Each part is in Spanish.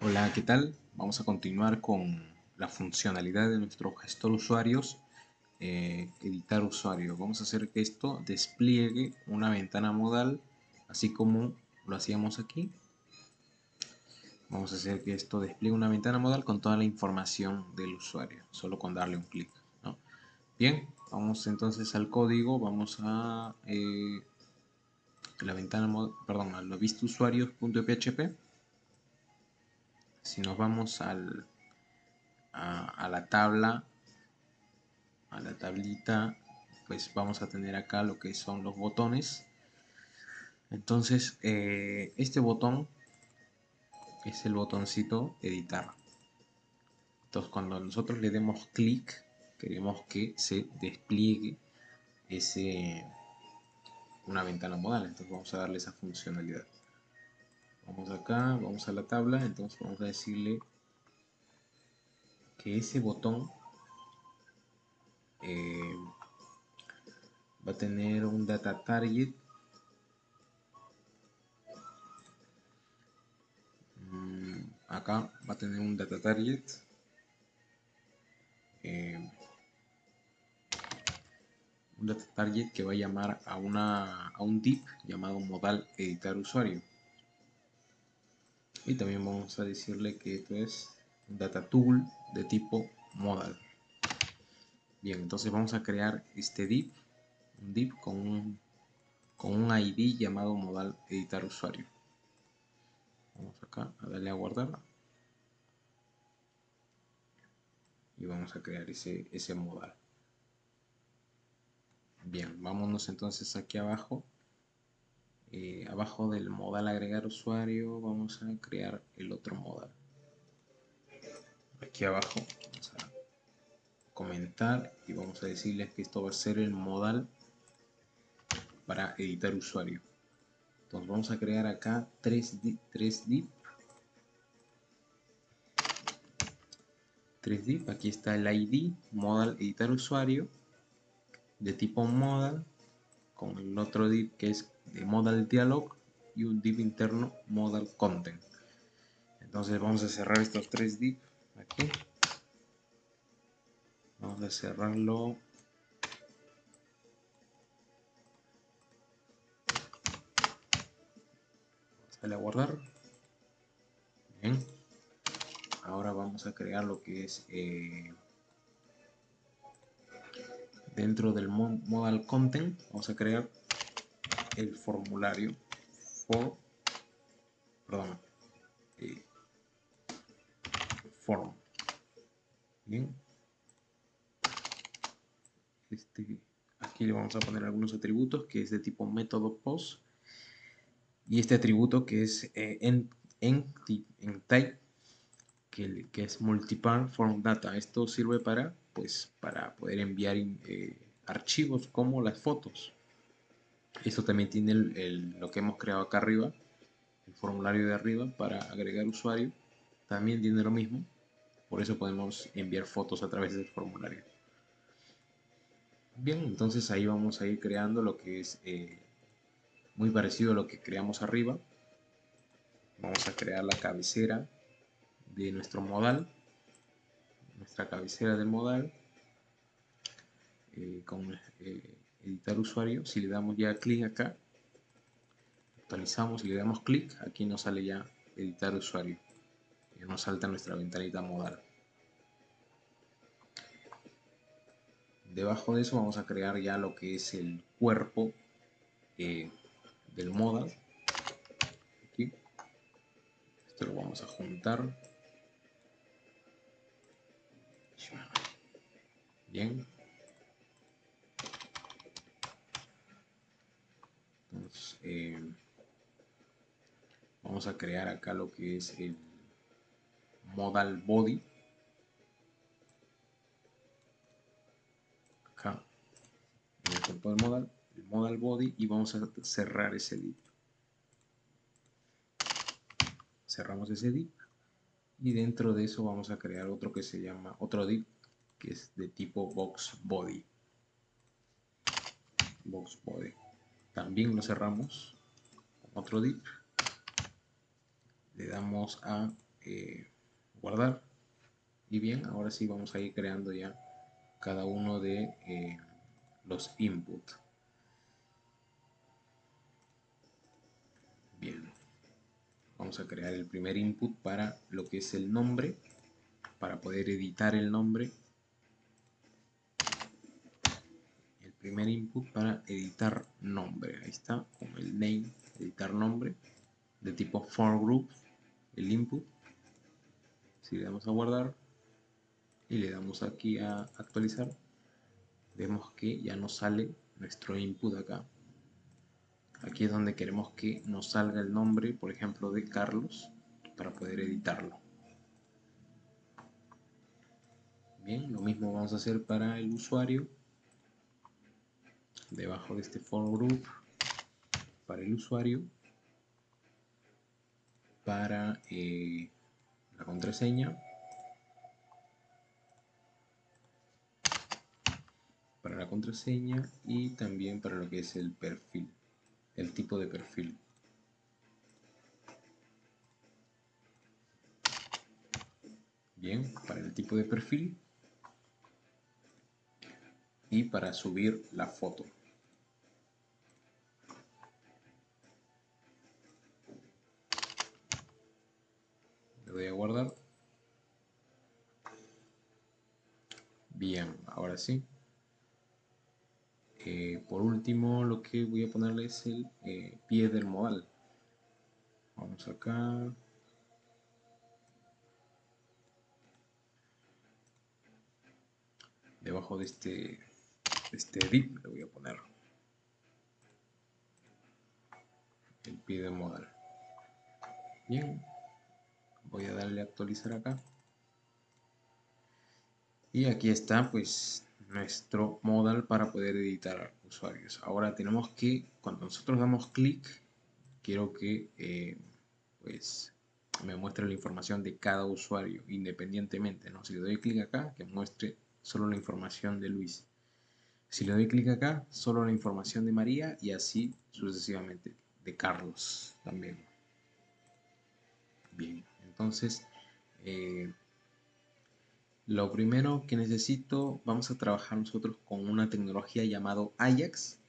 Hola, ¿qué tal? Vamos a continuar con la funcionalidad de nuestro gestor usuarios, editar usuario. Vamos a hacer que esto despliegue una ventana modal, así como lo hacíamos aquí. Vamos a hacer que esto despliegue una ventana modal con toda la información del usuario, solo con darle un clic, ¿no? Bien, vamos entonces al código, vamos a la ventana, perdón, a la vista usuarios.php. Si nos vamos a la tabla, a la tablita, pues vamos a tener acá lo que son los botones. Entonces este botón es el botoncito editar. Entonces cuando nosotros le demos clic, queremos que se despliegue una ventana modal. Entonces vamos a darle esa funcionalidad. Vamos acá, vamos a la tabla, entonces vamos a decirle que ese botón va a tener un data target. Acá va a tener un data target, que va a llamar a un div llamado modal editar usuario, y también vamos a decirle que esto es un data tool de tipo modal. Bien, entonces vamos a crear este div, un div con un ID llamado modal editar usuario. Vamos acá a darle a guardar y vamos a crear ese modal. Bien, vámonos entonces aquí abajo. Abajo del modal agregar usuario vamos a crear el otro modal. Aquí abajo vamos a comentar y vamos a decirles que esto va a ser el modal para editar usuario. Entonces vamos a crear acá tres div. Aquí está el ID modal editar usuario de tipo modal, con el otro div que es de modal dialog y un div interno modal content. Entonces vamos a cerrar estos tres div aquí. Vamos a cerrarlo. Sale a guardar. Bien. Ahora vamos a crear lo que es dentro del modal content. Vamos a crear el formulario form. Bien. Aquí le vamos a poner algunos atributos, que es de tipo método post, y este atributo que es type, que es multipart form data. Esto sirve para poder enviar archivos como las fotos. Esto también tiene lo que hemos creado acá arriba, el formulario de arriba para agregar usuario. También tiene lo mismo, por eso podemos enviar fotos a través del formulario. Bien, entonces ahí vamos a ir creando lo que es muy parecido a lo que creamos arriba. Vamos a crear la cabecera de nuestro modal, nuestra cabecera del modal, con editar usuario. Si le damos ya clic acá, actualizamos y le damos clic, aquí nos sale ya editar usuario y nos salta nuestra ventanita modal. Debajo de eso vamos a crear ya lo que es el cuerpo del modal. Aquí. Esto lo vamos a juntar. Bien. Entonces, vamos a crear acá lo que es el modal body. Acá en el cuerpo del modal, el modal body, y vamos a cerrar ese div. Cerramos ese div y dentro de eso vamos a crear otro que se llama otro div que es de tipo box body. También lo cerramos con otro div. Le damos a guardar. Y bien, ahora sí vamos a ir creando ya cada uno de los input. Bien, vamos a crear el primer input para lo que es el nombre, para poder editar el nombre. El primer input para editar nombre, ahí está, con el name, editar nombre, de tipo for group, el input. Si le damos a guardar y le damos aquí a actualizar, vemos que ya nos sale nuestro input acá. Aquí es donde queremos que nos salga el nombre, por ejemplo, de Carlos, para poder editarlo. Bien, lo mismo vamos a hacer para el usuario. Debajo de este for group, para el usuario, para la contraseña, y también para lo que es el perfil, el tipo de perfil. Bien, para el tipo de perfil y para subir la foto. Le doy a guardar. Bien, ahora sí. Por último, lo que voy a ponerle es el pie del modal. Vamos acá. Debajo de este div le voy a poner el pie del modal. Bien, voy a darle a actualizar acá. Y aquí está pues nuestro modal para poder editar usuarios. Ahora tenemos que, cuando nosotros damos clic, quiero que pues me muestre la información de cada usuario independientemente, ¿no? Si le doy clic acá, que muestre solo la información de Luis. Si le doy clic acá, solo la información de María y así sucesivamente, de Carlos también. Bien, entonces lo primero que necesito, vamos a trabajar nosotros con una tecnología llamado Ajax,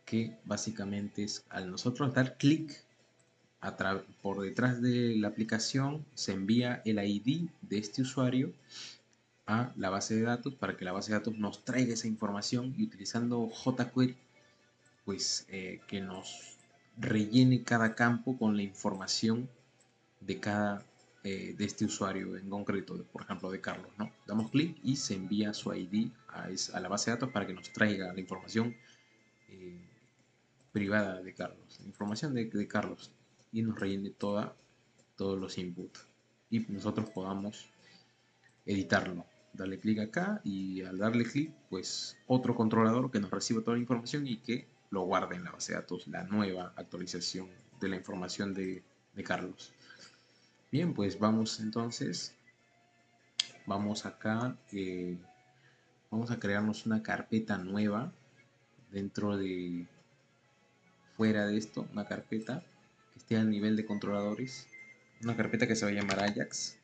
que básicamente es al nosotros dar clic por detrás de la aplicación, se envía el ID de este usuario a la base de datos para que la base de datos nos traiga esa información y utilizando jQuery, pues que nos rellene cada campo con la información de cada de este usuario en concreto, por ejemplo de Carlos, ¿no? Damos clic y se envía su ID a la base de datos para que nos traiga la información eh, privada de Carlos, la información de Carlos, y nos rellene todos los inputs y nosotros podamos editarlo. Darle clic acá y al darle clic, pues otro controlador que nos reciba toda la información y que lo guarde en la base de datos, la nueva actualización de la información de Carlos. Bien, pues vamos entonces, vamos acá, vamos a crearnos una carpeta nueva dentro de, fuera de esto, una carpeta que esté al nivel de controladores, una carpeta que se va a llamar Ajax.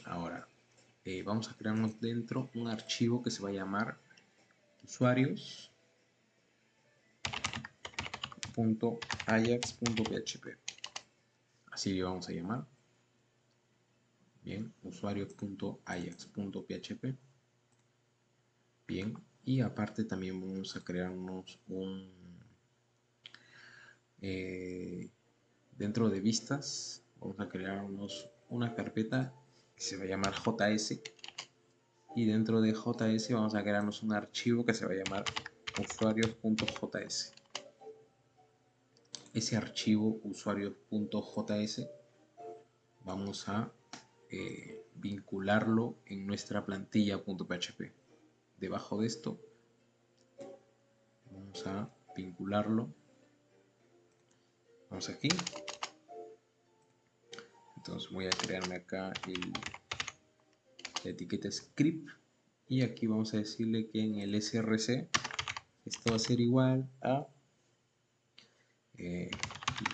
Ahora, vamos a crearnos dentro un archivo que se va a llamar usuarios.ajax.php. Así le vamos a llamar. Bien, usuarios.ajax.php. Bien, y aparte también vamos a crearnos dentro de vistas, vamos a crearnos una carpeta que se va a llamar JS, y dentro de JS vamos a crearnos un archivo que se va a llamar usuarios.js. Ese archivo usuarios.js vamos a vincularlo en nuestra plantilla.php. Debajo de esto vamos a vincularlo. Vamos aquí. Entonces voy a crearme acá la etiqueta script y aquí vamos a decirle que en el src esto va a ser igual a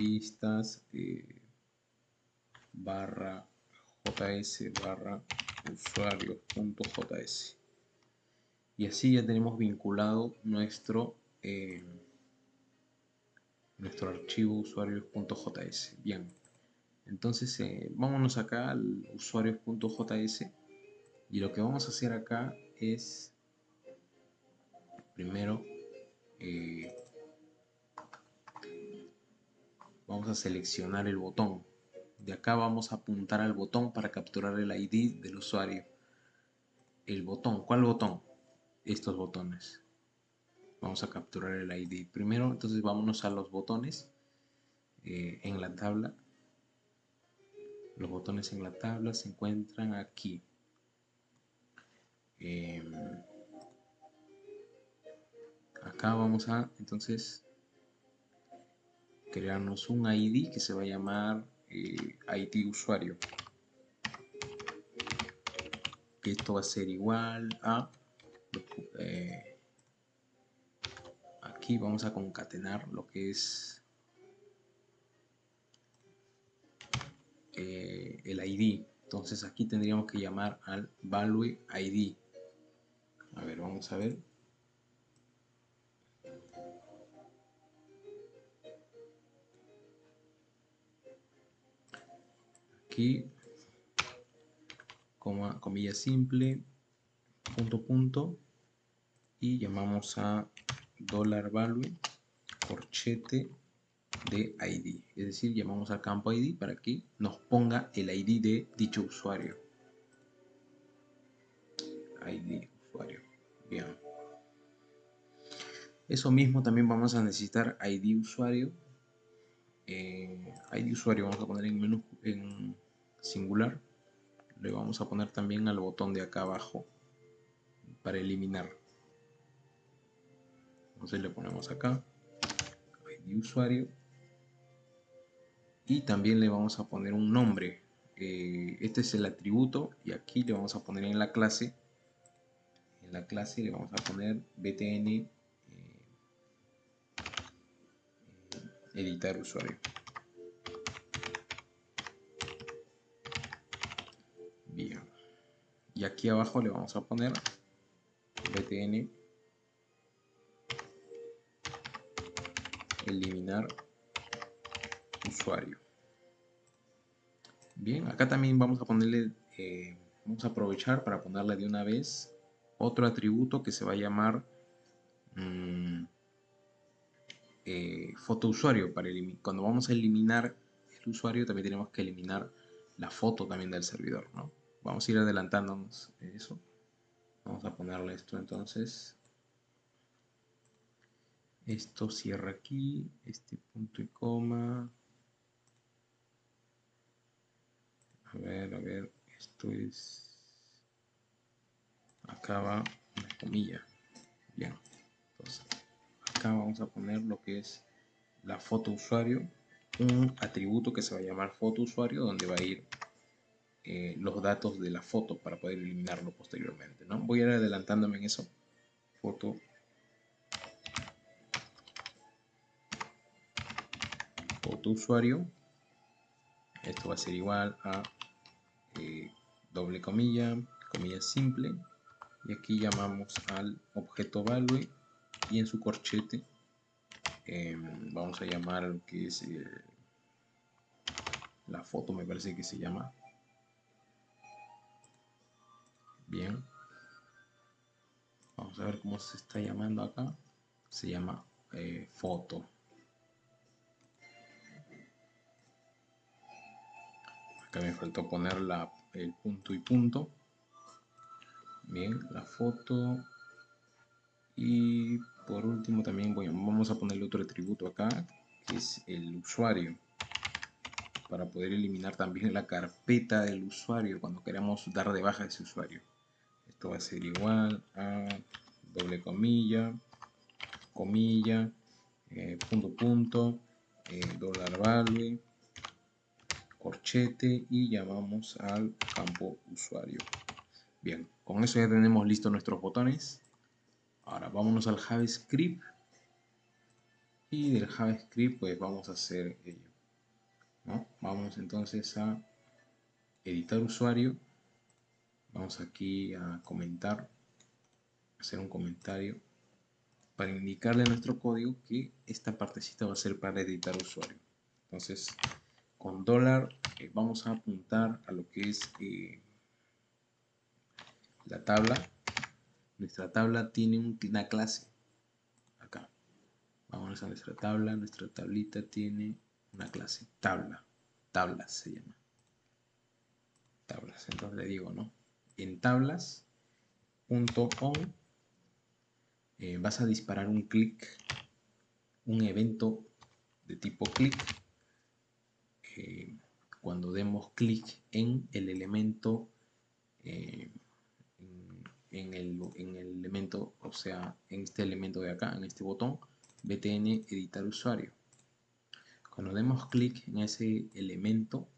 pistas barra js barra usuarios.js. Y así ya tenemos vinculado nuestro archivo usuarios.js. Bien, entonces vámonos acá al usuarios.js y lo que vamos a hacer acá es primero vamos a seleccionar el botón. De acá vamos a apuntar al botón para capturar el ID del usuario. El botón, ¿cuál botón? Estos botones. Vamos a capturar el ID. Primero, entonces vámonos a los botones en la tabla. Los botones en la tabla se encuentran aquí. Acá vamos a entonces crearnos un ID que se va a llamar ID usuario. Que esto va a ser igual a aquí vamos a concatenar lo que es el ID. Entonces aquí tendríamos que llamar al value ID. A ver, vamos a ver. Aquí, coma, comilla simple, punto, y llamamos a $value corchete de ID. Es decir, llamamos al campo ID para que nos ponga el ID de dicho usuario. ID usuario. Bien. Eso mismo también vamos a necesitar ID usuario. ID usuario vamos a poner en singular. Le vamos a poner también al botón de acá abajo para eliminar. Entonces le ponemos acá ID usuario y también le vamos a poner un nombre. Este es el atributo y aquí le vamos a poner en la clase. En la clase le vamos a poner btn editar usuario. Bien. Y aquí abajo le vamos a poner btn eliminar usuario. Bien, acá también vamos a ponerle, vamos a aprovechar para ponerle de una vez otro atributo que se va a llamar foto usuario. Cuando vamos a eliminar el usuario también tenemos que eliminar la foto también del servidor, ¿no? Vamos a ir adelantándonos en eso. Vamos a ponerle esto entonces. Esto cierra aquí, este punto y coma. A ver, esto es... Acá va una comilla. Bien, entonces acá vamos a poner lo que es la foto usuario, un atributo que se va a llamar foto usuario, donde va a ir los datos de la foto para poder eliminarlo posteriormente, ¿no? Voy a ir adelantándome en eso. Foto usuario. Esto va a ser igual a doble comilla, comilla simple, y aquí llamamos al objeto value y en su corchete vamos a llamar lo que es la foto, me parece que se llama. Bien, vamos a ver cómo se está llamando acá. Se llama foto. Acá me faltó poner el punto y punto. Bien, la foto. Y por último también vamos a ponerle otro atributo acá, que es el usuario, para poder eliminar también la carpeta del usuario cuando queramos dar de baja ese usuario. Esto va a ser igual a doble comilla, comilla, punto, $value, corchete y llamamos al campo usuario. Bien, con eso ya tenemos listos nuestros botones. Ahora vámonos al JavaScript y del JavaScript pues vamos a hacer ello. ¿no? Vamos entonces a editar usuario. Vamos aquí a comentar, hacer un comentario para indicarle a nuestro código que esta partecita va a ser para editar usuario. Entonces, con dólar vamos a apuntar a lo que es la tabla. Nuestra tabla tiene una clase acá. Vamos a nuestra tabla. Nuestra tablita tiene una clase, tablas se llama. Tablas. Entonces le digo, ¿no? En tablas.on vas a disparar un clic, un evento de tipo clic. Cuando demos clic en el elemento, en el elemento, o sea, en este elemento de acá, en este botón, btn editar usuario. Cuando demos clic en ese elemento,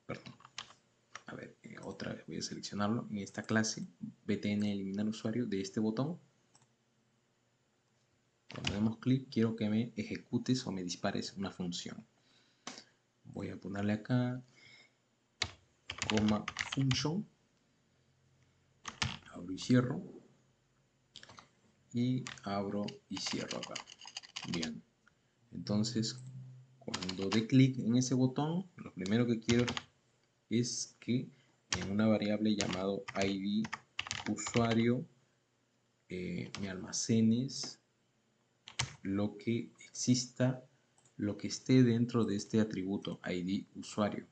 perdón, a ver, otra vez voy a seleccionarlo en esta clase, btn eliminar usuario de este botón. Cuando demos clic, quiero que me ejecutes o me dispares una función. Voy a ponerle acá, coma function, abro y cierro, y abro y cierro acá. Bien, entonces cuando dé clic en ese botón, lo primero que quiero es que en una variable llamado id usuario me almacenes lo que exista, lo que esté dentro de este atributo id usuario.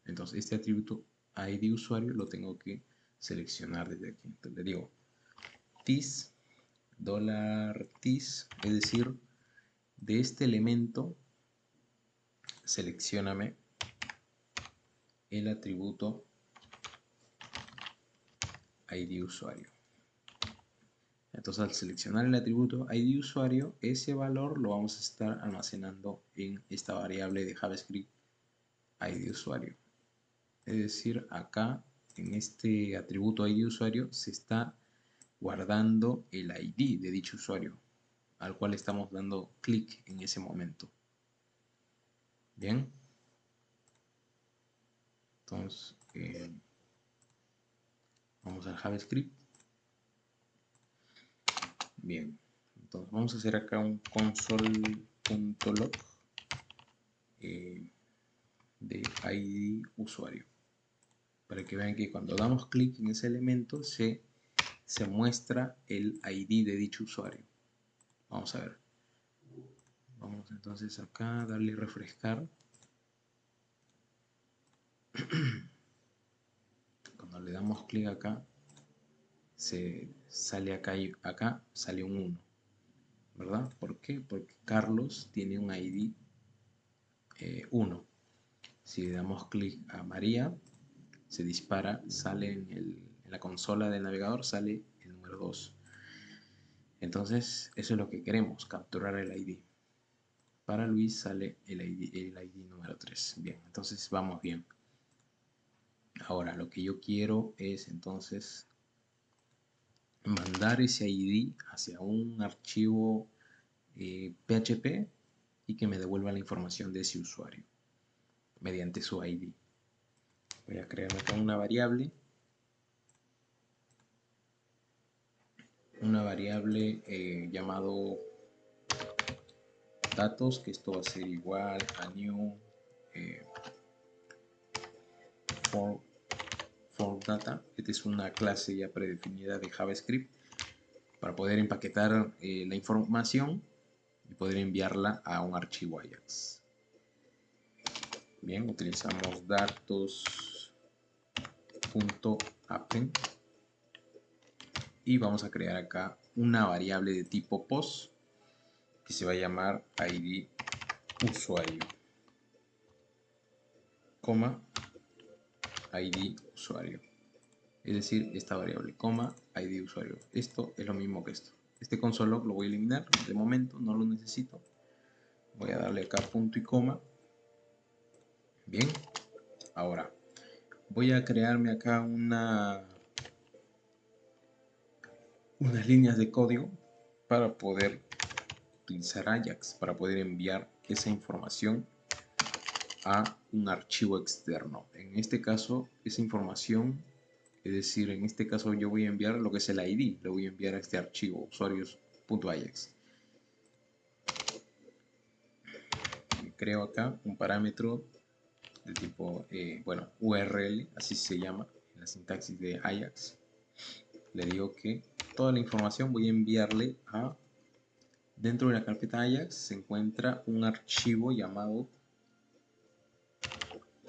Entonces este atributo id usuario lo tengo que seleccionar desde aquí. Entonces le digo this $this, es decir, de este elemento seleccióname el atributo id usuario. Entonces al seleccionar el atributo id usuario, ese valor lo vamos a estar almacenando en esta variable de JavaScript id usuario. Es decir, acá en este atributo id usuario se está guardando el id de dicho usuario al cual estamos dando clic en ese momento. Bien, entonces vamos al JavaScript. Bien, entonces vamos a hacer acá un console.log de id usuario para que vean que cuando damos clic en ese elemento se muestra el id de dicho usuario. Vamos a ver, vamos entonces acá a darle refrescar. Cuando le damos clic acá se sale acá y acá sale un 1, ¿verdad? ¿Por qué? Porque Carlos tiene un id 1. Si le damos clic a María, se dispara, sale en la consola del navegador, sale el número 2. Entonces, eso es lo que queremos, capturar el ID. Para Luis sale el ID número 3. Bien, entonces vamos bien. Ahora, lo que yo quiero es entonces mandar ese ID hacia un archivo PHP y que me devuelva la información de ese usuario mediante su ID. Voy a crear acá una variable llamado datos, que esto va a ser igual a new for data. Esta es una clase ya predefinida de JavaScript para poder empaquetar la información y poder enviarla a un archivo Ajax. Bien, utilizamos datos.append y vamos a crear acá una variable de tipo post que se va a llamar id usuario, id usuario, es decir, esta variable, id usuario. Esto es lo mismo que esto. Este console log lo voy a eliminar, de momento no lo necesito. Voy a darle acá punto y coma. Bien, ahora voy a crearme acá unas líneas de código para poder utilizar Ajax para poder enviar esa información a un archivo externo. En este caso, esa información, es decir, en este caso yo voy a enviar lo que es el ID, lo voy a enviar a este archivo usuarios.ajax. Creo acá un parámetro de tipo, URL, así se llama en la sintaxis de Ajax. Le digo que toda la información voy a enviarle a, dentro de la carpeta Ajax se encuentra un archivo llamado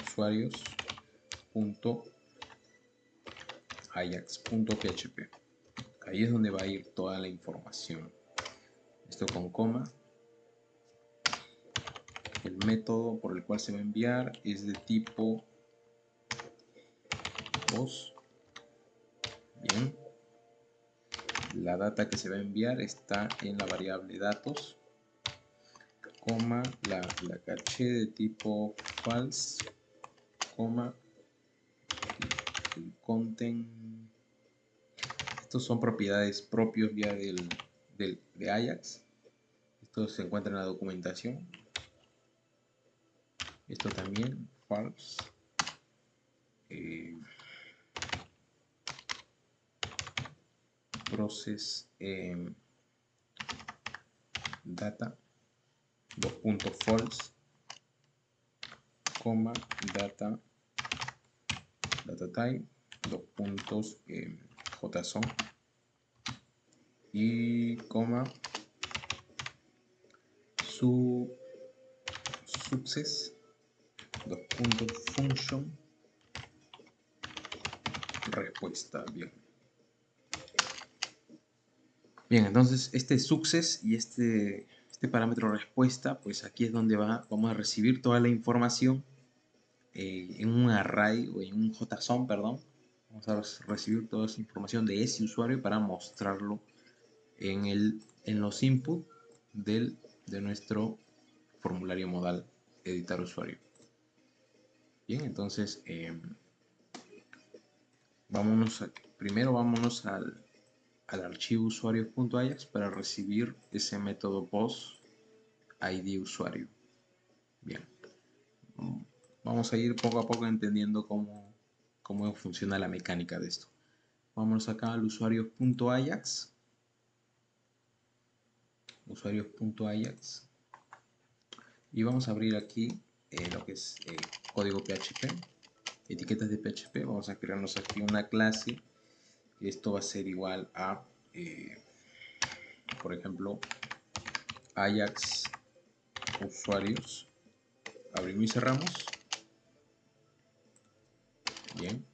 usuarios.ajax.php. Ahí es donde va a ir toda la información. Esto con coma. El método por el cual se va a enviar es de tipo POS. Bien. La data que se va a enviar está en la variable datos, coma, la caché de tipo false, coma, el content. Estos son propiedades propios ya de Ajax. Esto se encuentra en la documentación. Esto también, false. Process data, false, coma, data type, JSON y coma, success, function, respuesta. Bien, entonces este success y este parámetro respuesta, pues aquí es donde vamos a recibir toda la información en un array o en un JSON, perdón. Vamos a recibir toda esa información de ese usuario para mostrarlo en los inputs de nuestro formulario modal editar usuario. Bien, entonces primero vámonos al archivo usuarios.ajax para recibir ese método POS ID usuario. Bien, vamos a ir poco a poco entendiendo cómo funciona la mecánica de esto. Vámonos acá al usuarios.ajax. Usuarios.ajax. Y vamos a abrir aquí lo que es código PHP, etiquetas de PHP. Vamos a crearnos aquí una clase. Esto va a ser igual a, por ejemplo, Ajax usuarios. Abrimos y cerramos. Bien.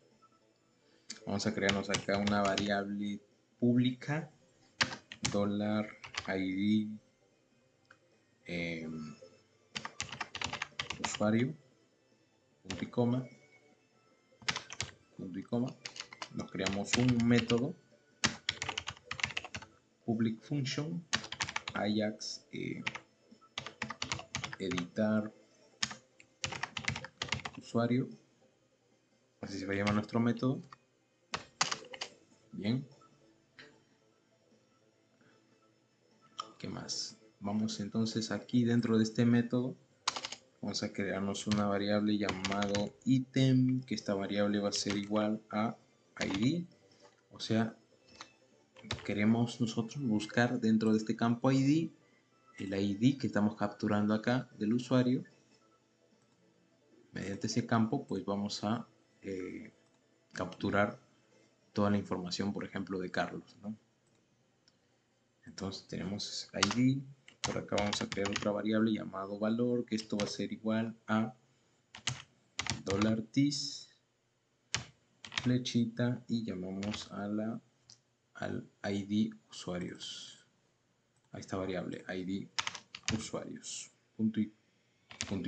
Vamos a crearnos acá una variable pública, $id usuario, punto y coma. Nos creamos un método public function Ajax editar usuario, así se va a llamar nuestro método. Bien, ¿qué más? Vamos entonces aquí dentro de este método vamos a crearnos una variable llamado item, que esta variable va a ser igual a id, o sea, queremos nosotros buscar dentro de este campo id el id que estamos capturando acá del usuario. Mediante ese campo pues vamos a capturar toda la información, por ejemplo, de Carlos, ¿no? Entonces tenemos id, por acá vamos a crear otra variable llamado valor, que esto va a ser igual a $tis, flechita, y llamamos al id usuarios, a esta variable id usuarios, punto y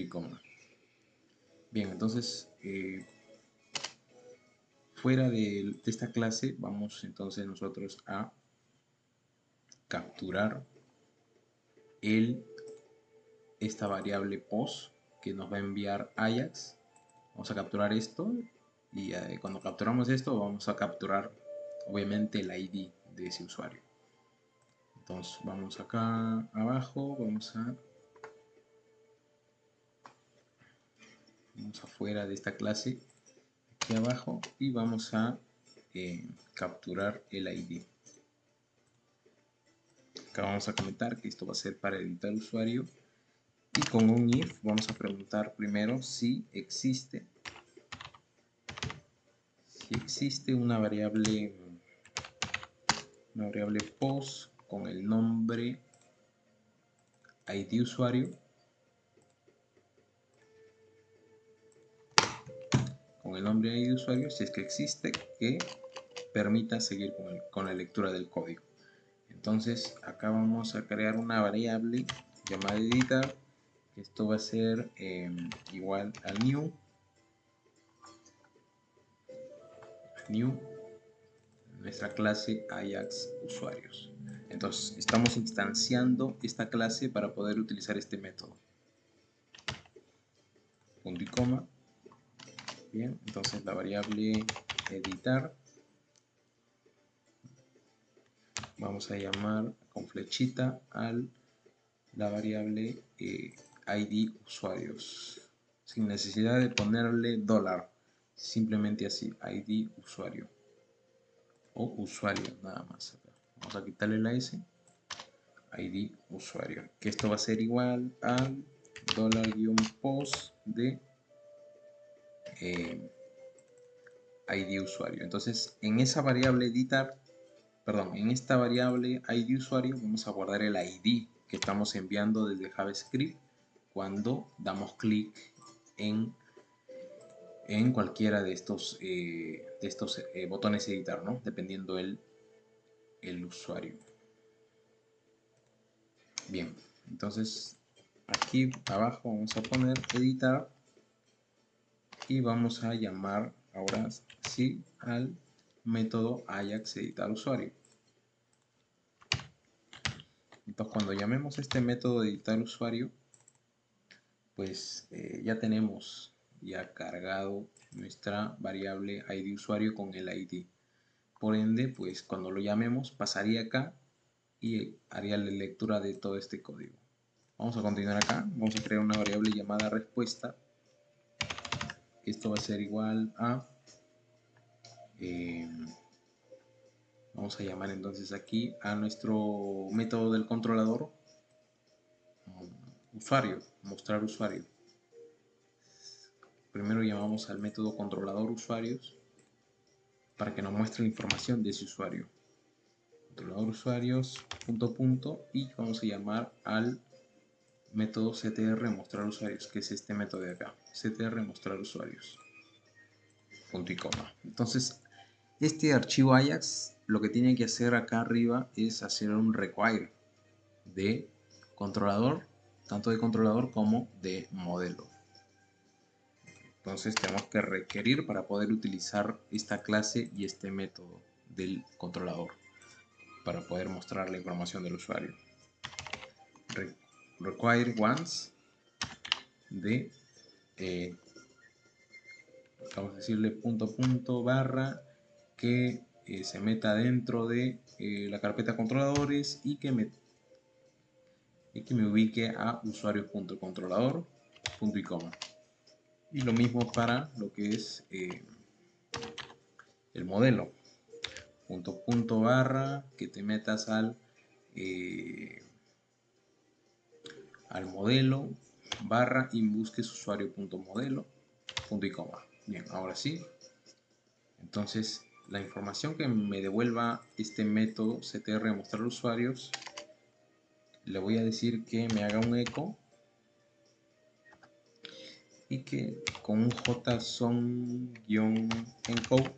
coma. Bien, entonces fuera de esta clase vamos entonces nosotros a capturar esta variable POS que nos va a enviar Ajax. Vamos a capturar esto y cuando capturamos esto vamos a capturar obviamente el ID de ese usuario. Entonces vamos acá abajo, vamos afuera de esta clase, aquí abajo, y vamos a capturar el ID. Acá vamos a comentar que esto va a ser para editar usuario, y con un if vamos a preguntar primero si existe una variable post con el nombre ID usuario, si es que existe, que permita seguir con la lectura del código. Entonces acá vamos a crear una variable llamada editar, que esto va a ser igual al new nuestra clase Ajax usuarios. Entonces estamos instanciando esta clase para poder utilizar este método. Punto y coma. Bien, entonces la variable editar vamos a llamar con flechita la variable ID usuarios, sin necesidad de ponerle dólar, simplemente así, ID usuario o usuario nada más. Vamos a quitarle la S, ID usuario, que esto va a ser igual al $post de ID usuario. Entonces en esa variable editar, en esta variable ID usuario vamos a guardar el ID que estamos enviando desde JavaScript cuando damos clic en cualquiera de estos botones editar, ¿no? Dependiendo el usuario. Bien, entonces aquí abajo vamos a poner editar y vamos a llamar ahora sí al método Ajax editar usuario. Entonces cuando llamemos este método de editar usuario, pues ya tenemos cargado nuestra variable ID usuario con el ID. Por ende, pues cuando lo llamemos pasaría acá y haría la lectura de todo este código. Vamos a continuar acá, vamos a crear una variable llamada respuesta. Esto va a ser igual a vamos a llamar entonces aquí a nuestro método del controlador usuario, mostrar usuario. Primero llamamos al método controlador usuarios para que nos muestre la información de ese usuario. Controlador usuarios, y vamos a llamar al método ctr mostrar usuarios, que es este método de acá, ctr mostrar usuarios, punto y coma. Entonces este archivo Ajax lo que tiene que hacer acá arriba es hacer un require de controlador, tanto de controlador como de modelo. Entonces tenemos que requerir para poder utilizar esta clase y este método del controlador para poder mostrar la información del usuario. Require once de vamos a decirle barra que se meta dentro de la carpeta controladores y que me ubique a usuario.controlador, punto y coma. Y lo mismo para lo que es el modelo. Barra que te metas al modelo barra y busques usuario.modelo, punto y coma. Bien, ahora sí. Entonces la información que me devuelva este método ctr mostrar usuarios, le voy a decir que me haga un eco y que con un JSON-encode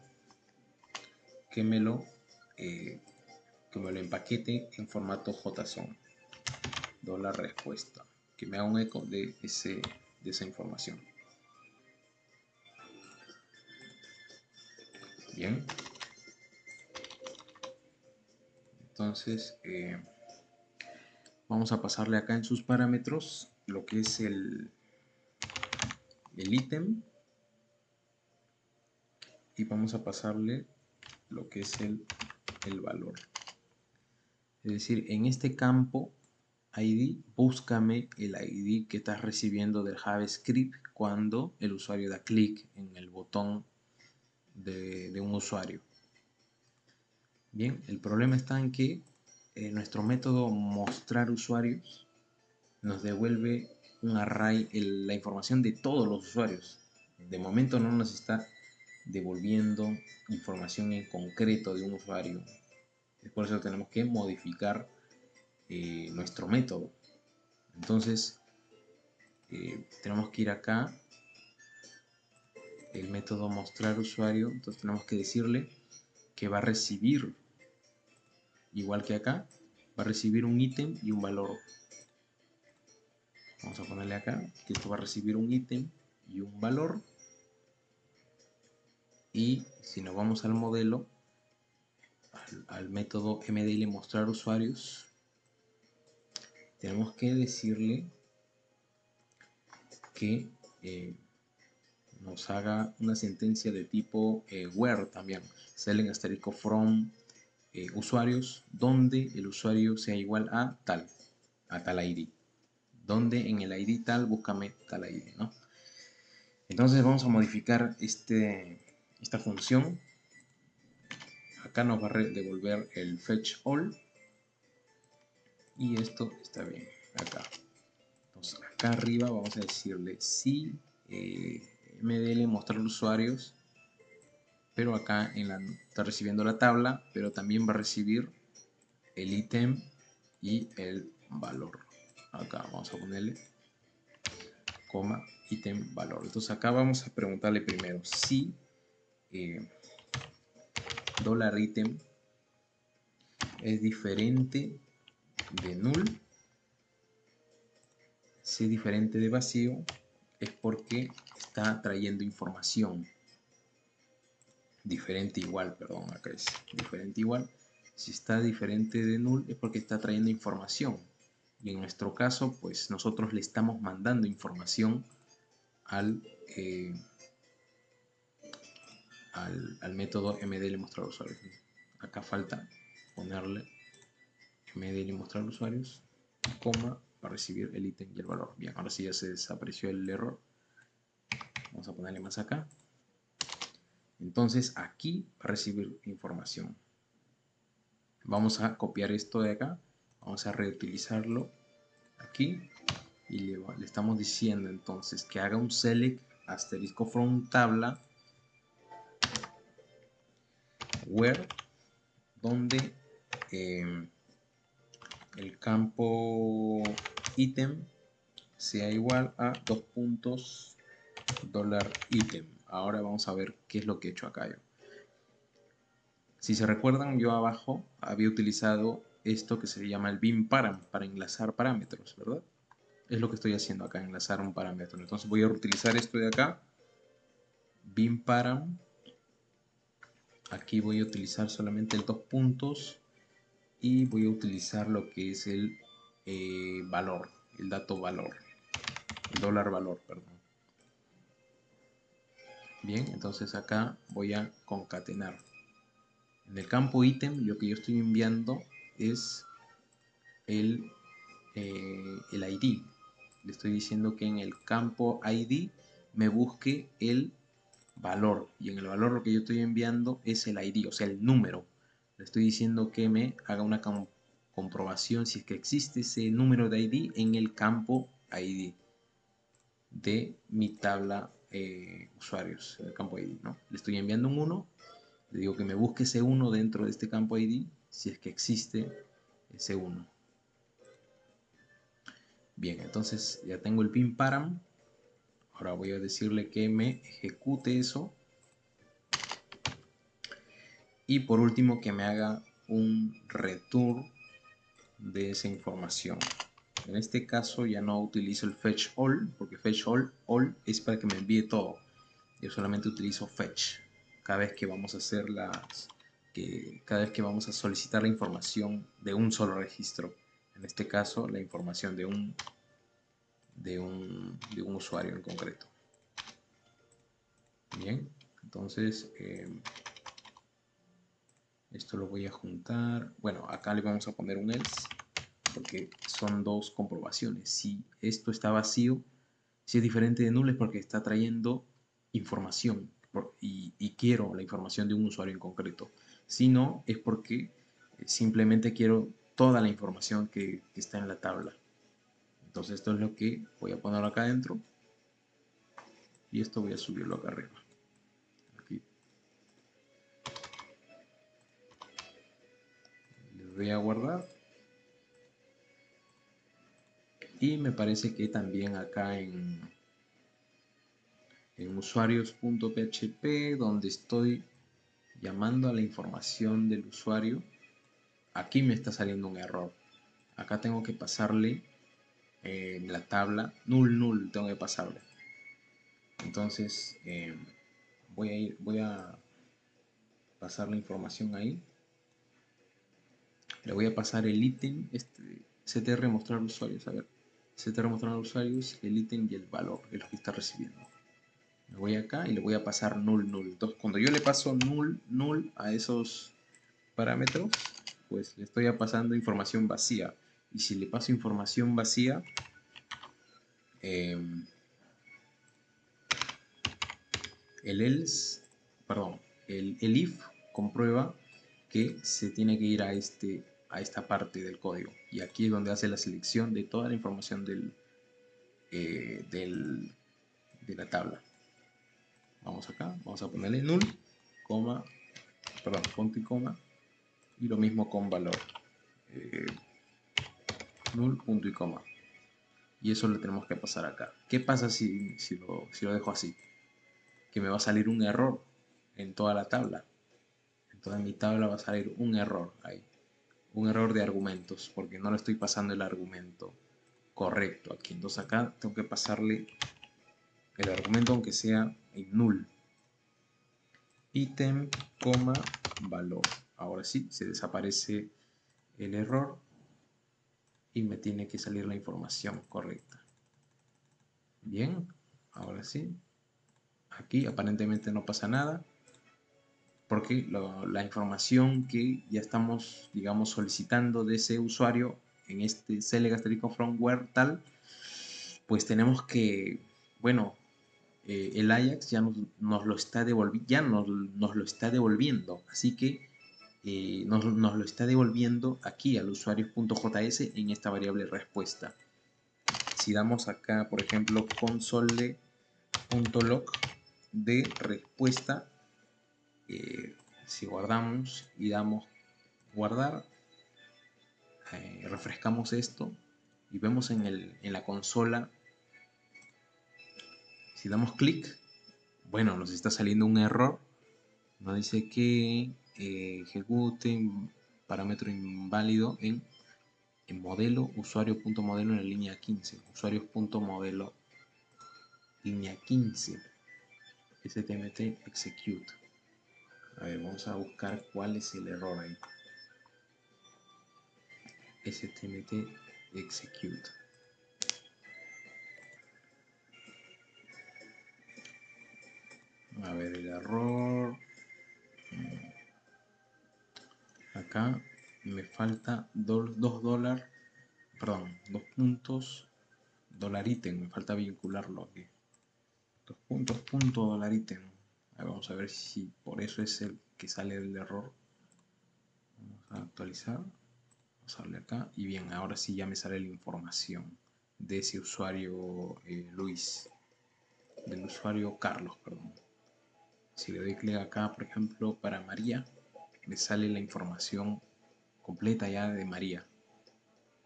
que me lo empaquete en formato JSON. $respuesta, que me haga un eco de esa información. Bien, entonces vamos a pasarle acá en sus parámetros lo que es el ítem y vamos a pasarle lo que es el valor. Es decir, en este campo ID, búscame el ID que estás recibiendo del JavaScript cuando el usuario da clic en el botón de un usuario. Bien, el problema está en que nuestro método mostrar usuarios nos devuelve un array, la información de todos los usuarios. De momento no nos está devolviendo información en concreto de un usuario. Es por eso que tenemos que modificar nuestro método. Entonces tenemos que ir acá, el método mostrar usuario. Entonces tenemos que decirle que va a recibir, igual que acá, va a recibir un ítem y un valor. Vamos a ponerle acá que esto va a recibir un ítem y un valor. Y si nos vamos al modelo, al método mdl mostrar usuarios, tenemos que decirle que nos haga una sentencia de tipo where también, select asterisco from usuarios, donde el usuario sea igual a tal ID, donde en el ID tal búscame tal ID, ¿no? Entonces vamos a modificar esta función. Acá nos va a devolver el fetch all y esto está bien acá. Entonces acá arriba vamos a decirle si mdl mostrar usuarios, pero acá está recibiendo la tabla, pero también va a recibir el ítem y el valor. Acá vamos a ponerle coma ítem valor. Entonces acá vamos a preguntarle primero si $item es diferente de null. Si es diferente de vacío es porque está trayendo información. Diferente igual, perdón, acá es diferente igual. Si está diferente de null es porque está trayendo información. Y en nuestro caso, pues nosotros le estamos mandando información al método mdl mostrar usuarios. Acá falta ponerle mdl mostrar usuarios, coma, para recibir el ítem y el valor. Bien, ahora sí ya se desapareció el error. Vamos a ponerle más acá. Entonces aquí va a recibir información. Vamos a copiar esto de acá, vamos a reutilizarlo aquí y le estamos diciendo entonces que haga un select asterisco from tabla where, donde el campo ítem sea igual a $item. Ahora vamos a ver qué es lo que he hecho acá yo. Si se recuerdan, yo abajo había utilizado esto que se llama el bin param para enlazar parámetros, ¿verdad? Es lo que estoy haciendo acá, enlazar un parámetro. Entonces voy a utilizar esto de acá, bin param. Aquí voy a utilizar solamente el 2 puntos y voy a utilizar lo que es el valor, el dato valor, el dólar valor, perdón. Bien, entonces acá voy a concatenar. En el campo ítem, lo que yo estoy enviando es el ID. Le estoy diciendo que en el campo ID me busque el valor, y en el valor lo que yo estoy enviando es el ID, o sea el número. Le estoy diciendo que me haga una comprobación si es que existe ese número de ID en el campo ID de mi tabla usuarios, en el campo ID, ¿no? Le estoy enviando un 1, le digo que me busque ese 1 dentro de este campo ID si es que existe ese 1. Bien, entonces ya tengo el pin param. Ahora voy a decirle que me ejecute eso. Y por último que me haga un return de esa información. En este caso ya no utilizo el fetch all, porque fetch all es para que me envíe todo. Yo solamente utilizo fetch cada vez que vamos a hacer cada vez que vamos a solicitar la información de un solo registro. En este caso la información de un usuario en concreto. Bien, entonces Esto lo voy a juntar. Bueno, acá le vamos a poner un else, porque son dos comprobaciones. Si esto está vacío, si es diferente de null, es porque está trayendo información y quiero la información de un usuario en concreto. Si no, es porque simplemente quiero toda la información que está en la tabla. Entonces esto es lo que voy a poner acá adentro y esto voy a subirlo acá arriba. Aquí. Le voy a guardar. Y me parece que también acá en usuarios.php, donde estoy llamando a la información del usuario, aquí me está saliendo un error. Acá tengo que pasarle la tabla null, tengo que pasarle. Entonces voy a pasar la información ahí. Le voy a pasar el ítem, ctr mostrar usuarios, a ver, ctr mostrar usuarios, el ítem y el valor, es lo que está recibiendo. Me voy acá y le voy a pasar null. Entonces, cuando yo le paso null a esos parámetros, pues le estoy pasando información vacía. Y si le paso información vacía, el else, perdón, el if comprueba que se tiene que ir a esta parte del código. Y aquí es donde hace la selección de toda la información de la tabla. Vamos acá, vamos a ponerle null, coma, perdón, punto y coma, y lo mismo con valor. Null, punto y coma. Y eso lo tenemos que pasar acá. ¿Qué pasa si lo dejo así? Que me va a salir un error en toda la tabla. En toda mi tabla va a salir un error ahí. Un error de argumentos, porque no le estoy pasando el argumento correcto aquí. Entonces acá tengo que pasarle el argumento aunque sea en null. Ítem, coma, valor. Ahora sí, se desaparece el error y me tiene que salir la información correcta. Bien, ahora sí. Aquí aparentemente no pasa nada porque la información que ya estamos, digamos, solicitando de ese usuario en este select asterisco from where tal, pues tenemos que, bueno, el Ajax ya nos lo está devolviendo, ya nos lo está devolviendo, así que nos lo está devolviendo aquí al usuario.js en esta variable respuesta. Si damos acá, por ejemplo, console.log de respuesta, si guardamos y damos guardar, refrescamos esto y vemos en la consola, si damos clic, bueno, nos está saliendo un error, nos dice que ejecute parámetro inválido en modelo usuario.modelo en la línea 15, usuarios.modelo línea 15, stmt execute. A ver, vamos a buscar cuál es el error ahí. stmt execute. A ver el error. Acá me falta $2, perdón, 2 puntos dólar ítem, me falta vincularlo aquí. 2 puntos punto dólar ítem. Vamos a ver si por eso es el que sale el error. Vamos a actualizar. Vamos a darle acá y bien, ahora sí ya me sale la información de ese usuario Luis, del usuario Carlos, perdón. Si le doy clic acá, por ejemplo, para María, me sale la información completa ya de María.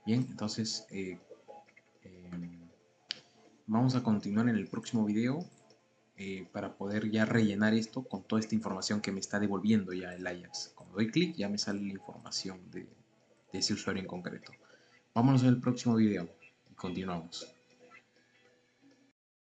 Bien, entonces vamos a continuar en el próximo video para poder ya rellenar esto con toda esta información que me está devolviendo ya el Ajax. Cuando doy clic ya me sale la información de ese usuario en concreto. Vámonos al próximo video y continuamos.